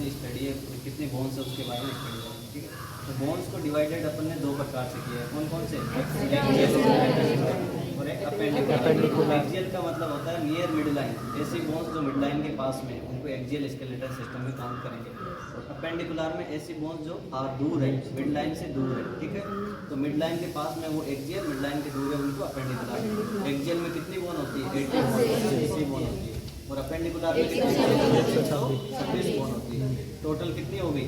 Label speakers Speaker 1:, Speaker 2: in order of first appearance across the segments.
Speaker 1: कितनी स्टडी है, कितने बोन्स है उसके बारे में स्टडी है, ठीक है। तो बोन्स को डिवाइडेड अपन ने 2 प्रकार से किया है। कौन कौन से? और एक अपेंडिकुलर। एक्सियल का मतलब होता है नियर मिड लाइन, ऐसी बोन्स जो मिड लाइन के पास में, उनको एक्सियल स्केलेटल सिस्टम में काउंट करेंगे। और अपेंडिकुलर में ऐसी बोन्स जो दूर है, मिड लाइन से दूर है, ठीक है। तो मिड लाइन के पास में वो एक्सियल, मिड लाइन के दूर है उनको अपेंडिकुलर। एक्सियल में कितनी बोन होती है? 80 बोन होती है। और अपेंडिकुलर में कितनी? 26 बोन होती है। टोटल कितनी हो गई?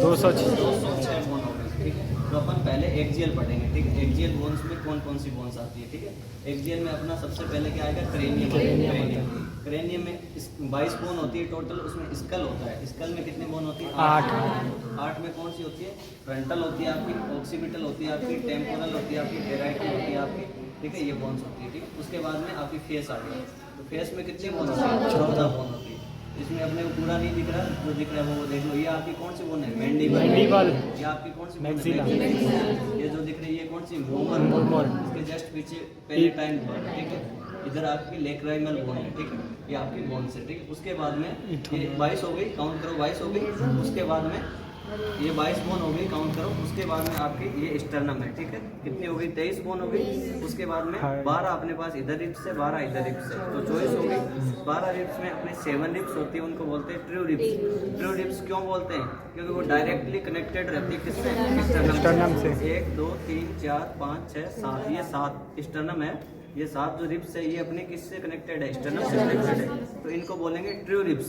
Speaker 1: 206 बोन हो गई, ठीक है। तो अपन पहले एक्सियल पढ़ेंगे, ठीक है। एक्सियल बोन्स में कौन कौन सी बोन्स आती है, ठीक है। एक्सियल में अपना सबसे पहले क्या आएगा? क्रेनियम। क्रेनियम में 22 बोन होती है टोटल। उसमें स्कल होता है। स्कल में कितनी बोन होती है? 8 में कौन सी होती है? फ्रंटल होती है आपकी, ऑक्सीपिटल होती है आपकी, टेम्पोरल होती है आपकी, पेराइटल होती है आपकी, ठीक है। ये बोन्स होती है, ठीक है। उसके बाद में आपकी फेस आ गई। तो फेस में कितनी बोन होती है? 14 बोन होती है। इसमें अपने को पूरा नहीं दिख रहा, जो दिख रहा है वो देख लो। ये आपकी कौन सी बोन है? मैंडिबल। ये आपकी कौन सी बोन है? ये जो दिख रही है ये कौन सी? मोमर। इसके जस्ट पीछे पहले टाइम, ठीक है। इधर आपकी लेक्राइमल बोन है, ठीक है। ये आपकी बोन से, ठीक है। उसके बाद में ये 22 हो गई, काउंट करो, 22 हो गई। उसके बाद में ये 22 बोन हो गई, काउंट करो। उसके बाद में आपकी ये स्टर्नम है, ठीक है। कितनी हो गई? 23 बोन हो गई। उसके बाद में 12 अपने पास इधर रिब्स है, 12 इधर रिब्स है, तो 24 हो गई। 12 रिब्स में अपने 7 रिब्स होती है, उनको बोलते हैं ट्रू रिब्स। ट्रू रिब्स क्यों बोलते हैं? क्योंकि वो डायरेक्टली कनेक्टेड रहती है किससे? स्टर्नम से। 1 2 3 4 5 6 7, ये 7 स्टर्नम है। ये 7 जो रिब्स है ये अपने किससे कनेक्टेड है? स्टर्नम से कनेक्टेड है, तो इनको बोलेंगे ट्रू रिब्स।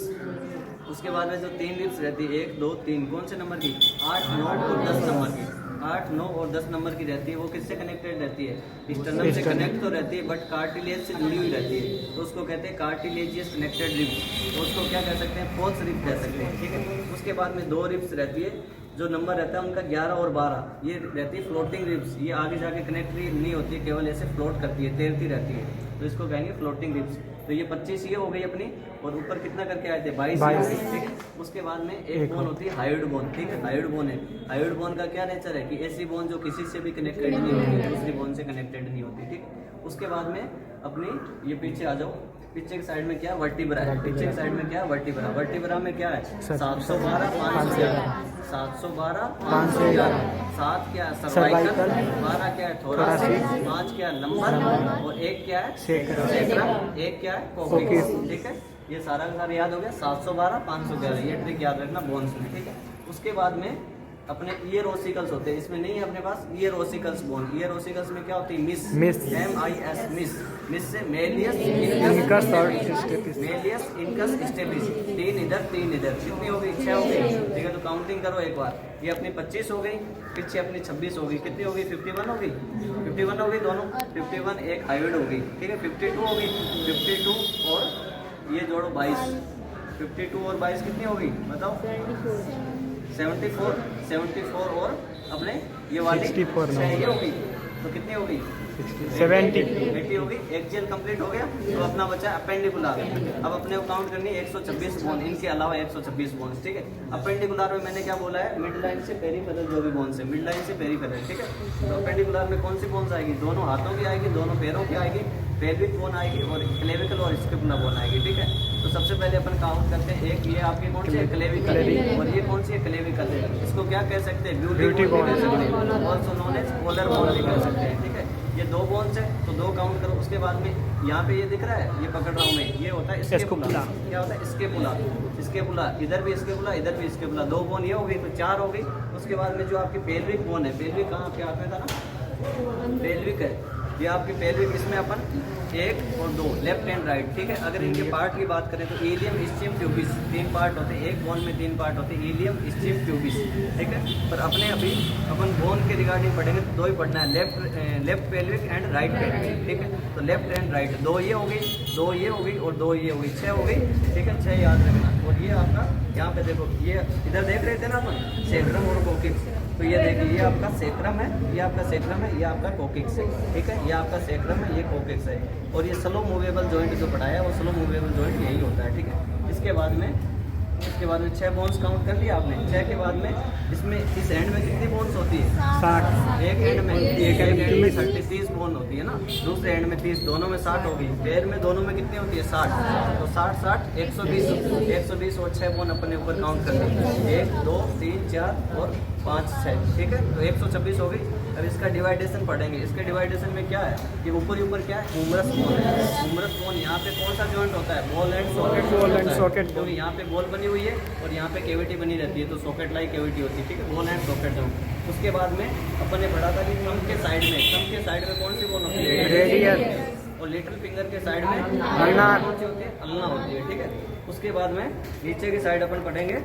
Speaker 1: उसके बाद में जो 3 रिब्स रहती है, 1 2 3, कौन से नंबर की? 8 9 और 10 नंबर की। 8 9 और 10 नंबर की रहती है, वो किससे कनेक्टेड रहती है? स्टर्नम से कनेक्ट तो रहती है, बट कार्टिलेज से जुड़ी हुई रहती है, तो उसको कहते हैं कार्टिलेजियस कनेक्टेड रिब्स। तो उसको क्या कह सकते हैं? फोर्स रिब्स कह सकते हैं, ठीक है। उसके बाद में 2 रिब्स रहती है, जो नंबर रहता है उनका 11 और 12, ये रहती है फ्लोटिंग रिब्स। ये आगे जाके कनेक्ट नहीं होती है, केवल ऐसे फ्लोट करती है, तैरती रहती है, तो इसको कहेंगे फ्लोटिंग रिब्स। तो ये 25 ये हो गई अपनी, और ऊपर कितना करके आए थे? 22, ठीक है। उसके बाद में एक बोन होती है हायोइड बोन, ठीक है। हायोइड बोन है। हायोइड बोन का क्या नेचर है? कि ऐसी बोन जो किसी से भी कनेक्टेड नहीं होती, दूसरी बोन से कनेक्टेड नहीं होती, ठीक है। उसके बाद में अपनी ये पीछे आ जाओ, पीछे की साइड में क्या? वर्टिब्रा है। पीछे की साइड में क्या? वर्टिब्रा। वर्टिब्रा में क्या है? 712 511, 712 511। 7 क्या है? सर्वाइकल। 12 क्या है? थोरासिक। 5 क्या है? लंबर। और 1 क्या है? सैक्रम। 1 क्या है? कोक्सिक्स, ठीक है। ये सारा का सारा याद हो गया। 712 511, ये ट्रिक याद रखना बोन्स में, ठीक है। उसके बाद में अपने ईयर ओसिकल्स होते हैं, इसमें नहीं है अपने पास ear ossicles bone. Ear ossicles में क्या होती है? मिस। MIS, मिस। मिस से मेलियस इनकस और मेलियस इनकस स्टेपिस। 3 इधर 3 इधर, कितनी हो गई? 6 हो गई, ठीक है। तो काउंटिंग करो एक बार। ये अपनी 25 हो गई, पीछे अपनी 26 हो गई, कितनी हो गई? 51 हो गई। 51 हो गई दोनों, 51 एक हाइब्रिड हो गई, ठीक है। 52 हो गई, 52 और ये जोड़ो 22, 52 और 22 कितनी हो गई? बताओ। 74 और अपने ये वाली 64 ये हो गई, तो कितनी हो गई? 80 हो गई। एक्सियल कंप्लीट हो गया, तो अपना बचा अपेंडिकुलर। अब अपने को काउंट करनी है 126 बोन, इनके अलावा 126 बोन, ठीक है। अपेंडिकुलर में मैंने क्या बोला है? मिड लाइन से पेरिफेरल जो भी बोन्स है, मिड लाइन से पेरिफेरल, ठीक है। तो अपेंडिकुलर में कौन सी बोन्स आएगी? दोनों हाथों की आएगी, दोनों पैरों की आएगी, पेल्विक बोन आएगी और क्लेविकल और स्कैपुला बोन आएगी, ठीक है। तो सबसे पहले अपन काउंट करते हैं। एक ये आपकी कौन सी है? क्लेविकल। और ये कौन सी है? क्लेविकल है। इसको क्या कह सकते हैं? ब्यूटी बोन कह सकते हैं, also known as polar bone भी कह सकते हैं, ठीक है। ये 2 बोन्स है, तो 2 काउंट करो। उसके बाद में यहाँ पे ये दिख रहा है, ये पकड़ रहा हूँ मैं, ये होता है स्कैपुला। क्या होता है? स्कैपुला। स्कैपुला, इधर भी स्कैपुला, इधर भी स्कैपुला। 2 बोन ये हो गई, तो 4 हो गई। उसके बाद में जो आपकी पेल्विक बोन है, पेल्विक कहाँ पे हाथ में था ना? पेल्विक है, ये आपकी पेल्विक। इसमें अपन 1 और 2, लेफ्ट एंड राइट, ठीक है। अगर इनके पार्ट की बात करें तो इलियम, स्टियम, ट्यूबिस, 3 पार्ट होते हैं। एक बोन में 3 पार्ट होते हैं, इलियम, स्टियम, ट्यूबिस, ठीक है। पर अपने अभी अपन बोन के रिगार्डिंग पढ़ेंगे तो 2 ही पढ़ना है, left pelvic and right pelvic, ठीक है। तो लेफ्ट एंड राइट 2 ये हो गई, 2 ये हो गई और 2 ये हो गई, 6 हो गई, ठीक है। 6 याद रखना। और ये आपका यहाँ पे देखो, ये इधर देख रहे थे ना अपन, सैक्रम और कोक्सिक्स। तो ये देखिए, ये आपका सैक्रम है, ये आपका सैक्रम है, ये आपका कोक्सिक्स है, ठीक है। ये आपका सैक्रम है, ये कोक्सिक्स है। और ये स्लो मूवेबल जॉइंट जो पढ़ाया है वो स्लो मूवेबल जॉइंट यही होता है, ठीक है। इसके बाद में उसके बाद में 6 बोन्स काउंट कर लिया आपने। 6 के बाद में इसमें इस एंड में कितनी बोन्स होती है?
Speaker 2: 60।
Speaker 1: एक एंड में 30 बोन होती है ना, दूसरे एंड में 30, दोनों में 60 होगी। पैर में दोनों में कितनी होती है? 60। तो 60 60 120 और 6 बोन अपने ऊपर काउंट कर ली। 1 2 3 4 और 5 6, ठीक है। तो 126 हो गई। अब इसका डिवाइडेशन पढ़ेंगे। इसके डिवाइडेशन में क्या है? ये ऊपर ही ऊपर क्या है? ह्यूमरस बोन है। ह्यूमरस बोन यहाँ पे कौन सा जॉइंट होता है? Ball and socket. क्योंकि यहाँ पे बॉल बनी हुई है और यहाँ पे कैविटी बनी रहती है, तो सॉकेट लाइक कैविटी होती है, ठीक है। Ball and socket joint. उसके बाद में अपन ने पढ़ा था कि थंब के साइड में कौन सी बोन होती है?
Speaker 2: रेडियल।
Speaker 1: और लिटिल फिंगर के साइड में
Speaker 2: अल्नार।
Speaker 1: कौन सी होती है? अल्ना होती है, ठीक है। उसके बाद में नीचे की साइड अपन पढ़ेंगे,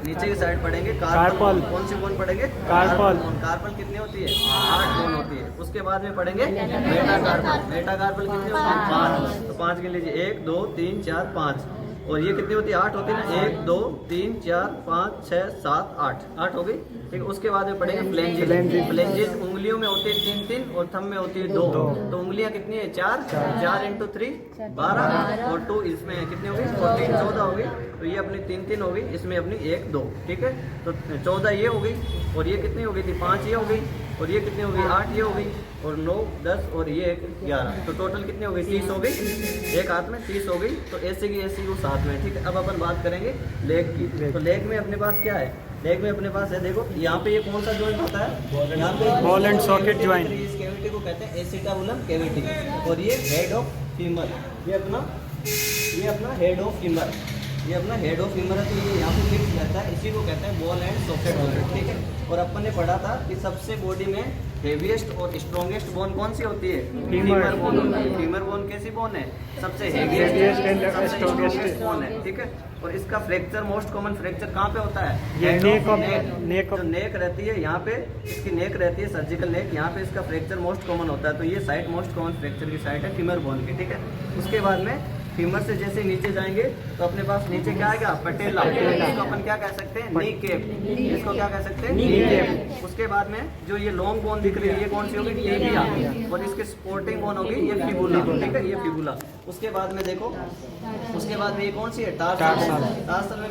Speaker 1: नीचे की साइड पढ़ेंगे कार्पल। कौन सी बोन पढ़ेंगे? कार्पल कितनी होती है? 8 बोन होती है। उसके बाद में पढ़ेंगे मेटाकार्पल कितनी होती है? 5। तो 5 गिन लीजिए, 1 2 3 4 5। और ये कितनी होती है? 8 होती है ना। 1 2 3 4 5 6 7 8 हो गई, ठीक है। उसके बाद में पढ़ेंगे फ्लेंजेस। उंगलियों में होती है 3 3 और थंब में होती है 2। तो उंगलियां कितनी है? 4 × 3 12 और 2 इसमें कितनी होगी? 14 14 होगी। तो ये अपनी 3 3 होगी, इसमें अपनी 1 2, ठीक है। तो 14 ये हो गई और ये कितनी हो गई थी? 5 ये हो गई और ये कितनी हो गई? 8 ये हो गई और 9 10 और ये 11। तो टोटल कितनी हो गई? 30 हो गई। एक हाथ में 30 हो गई। तो ऐसे की ऐसी को साथ में, ठीक है। अब अपन बात करेंगे लेग की। तो लेग में अपने पास क्या है? लेग में अपने पास है, देखो यहाँ पे ये कौन सा जॉइंट होता है? यहाँ पे
Speaker 2: बॉल एंड सॉकेट जॉइंट।
Speaker 1: इस कैविटी को कहते हैं एसिटाबुलम कैविटी। और ये हेड ऑफ फीमर, ये अपना हेड ऑफ फीमर, ये अपना हेड ऑफ फीमर है। तो ये यहाँ पे फिक्स रहता है, इसी को कहते हैं बॉल एंड सॉकेट जॉइंट, ठीक है। और अपन ने पढ़ा था कि सबसे बॉडी में हेवीएस्ट और स्ट्रॉन्गेस्ट बोन कौन सी होती है? फीमर बोन होती है। फीमर बोन कैसी बोन है? सबसे हेवीएस्ट एंड स्ट्रॉन्गेस्ट बोन है, ठीक है। और इसका फ्रैक्चर, मोस्ट कॉमन फ्रैक्चर कहाँ पे होता है?
Speaker 2: ये
Speaker 1: नेक जो नेक रहती है, यहाँ पे इसकी नेक रहती है, सर्जिकल नेक, यहाँ पे इसका फ्रैक्चर मोस्ट कॉमन होता है। तो ये साइड मोस्ट कॉमन फ्रैक्चर की साइड है फीमर बोन की, ठीक है। उसके बाद में फीमर से जैसे नीचे जाएंगे तो अपने पास नीचे क्या आएगा? पटेला। इसको अपन क्या कह सकते हैं? नी केप। इसको क्या कह सकते हैं? नी केप। उसके बाद में जो ये लॉन्ग बोन दिख रही है, ये कौन सी होगी? टेबिया। और इसकी सपोर्टिंग बोन होगी ये फिबुला, ठीक है, ये फिबुला। उसके बाद में देखो, उसके बाद में ये कौन सी है? टार्सल में